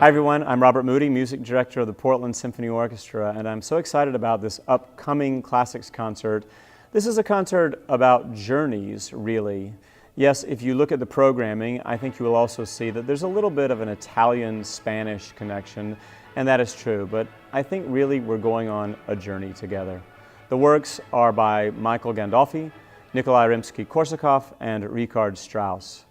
Hi everyone, I'm Robert Moody, Music Director of the Portland Symphony Orchestra, and I'm so excited about this upcoming classics concert. This is a concert about journeys, really. Yes, if you look at the programming, I think you will also see that there's a little bit of an Italian-Spanish connection, and that is true, but I think really we're going on a journey together. The works are by Michael Gandolfi, Nikolai Rimsky-Korsakov, and Richard Strauss.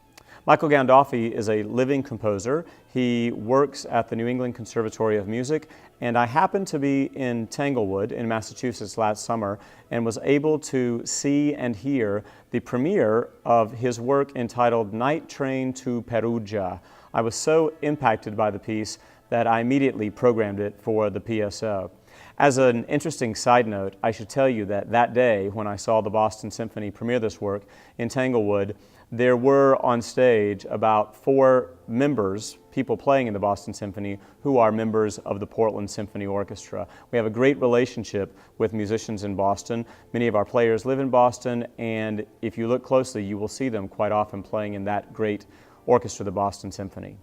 Michael Gandolfi is a living composer. He works at the New England Conservatory of Music, and I happened to be in Tanglewood in Massachusetts last summer and was able to see and hear the premiere of his work entitled Night Train to Perugia. I was so impacted by the piece that I immediately programmed it for the PSO. As an interesting side note, I should tell you that that day when I saw the Boston Symphony premiere this work in Tanglewood, there were on stage about 4 members, people playing in the Boston Symphony, who are members of the Portland Symphony Orchestra. We have a great relationship with musicians in Boston. Many of our players live in Boston, and if you look closely, you will see them quite often playing in that great orchestra, the Boston Symphony.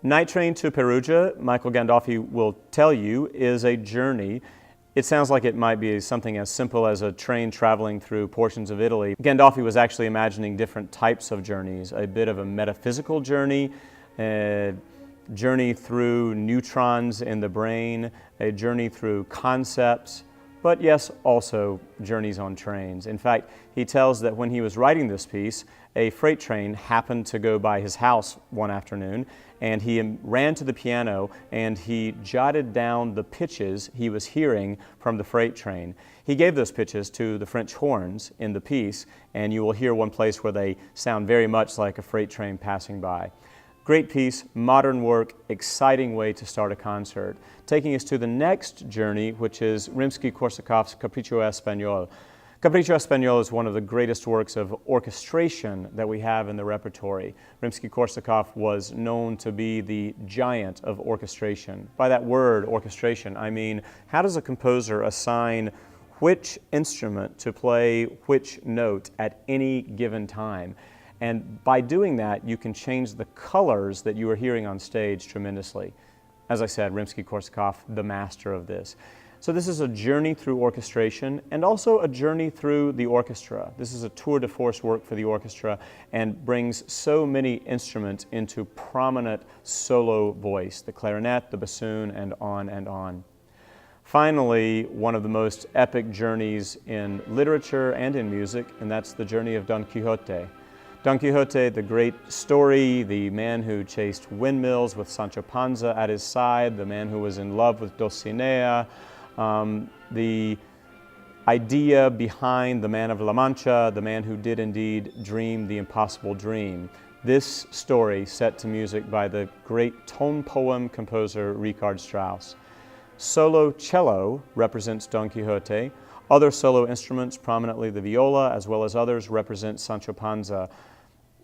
Night Train to Perugia, Michael Gandolfi will tell you, is a journey. It sounds like it might be something as simple as a train traveling through portions of Italy. Gandolfi was actually imagining different types of journeys, a bit of a metaphysical journey, a journey through neutrons in the brain, a journey through concepts, but yes, also journeys on trains. In fact, he tells that when he was writing this piece, a freight train happened to go by his house one afternoon, and he ran to the piano and he jotted down the pitches he was hearing from the freight train. He gave those pitches to the French horns in the piece, and you will hear one place where they sound very much like a freight train passing by. Great piece, modern work, exciting way to start a concert. Taking us to the next journey, which is Rimsky-Korsakov's Capriccio Espagnol. Capriccio Espagnol is one of the greatest works of orchestration that we have in the repertory. Rimsky-Korsakov was known to be the giant of orchestration. By that word, orchestration, I mean, how does a composer assign which instrument to play which note at any given time? And by doing that, you can change the colors that you are hearing on stage tremendously. As I said, Rimsky-Korsakov, the master of this. So this is a journey through orchestration and also a journey through the orchestra. This is a tour de force work for the orchestra and brings so many instruments into prominent solo voice, the clarinet, the bassoon, and on and on. Finally, one of the most epic journeys in literature and in music, and that's the journey of Don Quixote. Don Quixote, the great story, the man who chased windmills with Sancho Panza at his side, the man who was in love with Dulcinea, the idea behind the Man of La Mancha, the man who did indeed dream the impossible dream. This story set to music by the great tone poem composer Richard Strauss. Solo cello represents Don Quixote. Other solo instruments, prominently the viola, as well as others, represent Sancho Panza.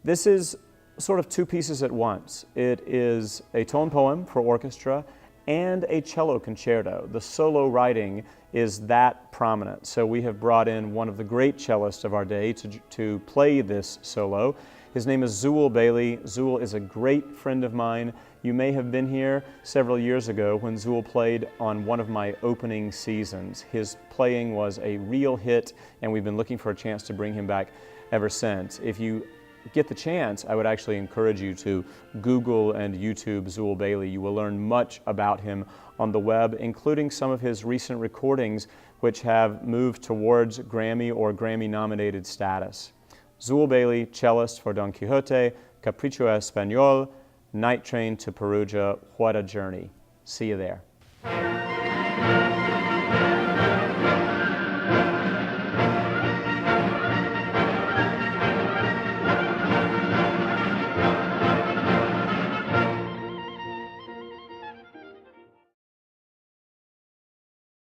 This is sort of 2 pieces at once. It is a tone poem for orchestra and a cello concerto. The solo writing is that prominent. So we have brought in one of the great cellists of our day to play this solo. His name is Zuul Bailey. Zuul is a great friend of mine. You may have been here several years ago when Zuul played on one of my opening seasons. His playing was a real hit, and we've been looking for a chance to bring him back ever since. If you get the chance, I would actually encourage you to Google and YouTube Zuul Bailey. You will learn much about him on the web, including some of his recent recordings, which have moved towards Grammy or Grammy-nominated status. Zuul Bailey, cellist for Don Quixote, Capriccio Espagnol, Night Train to Perugia. What a journey. See you there.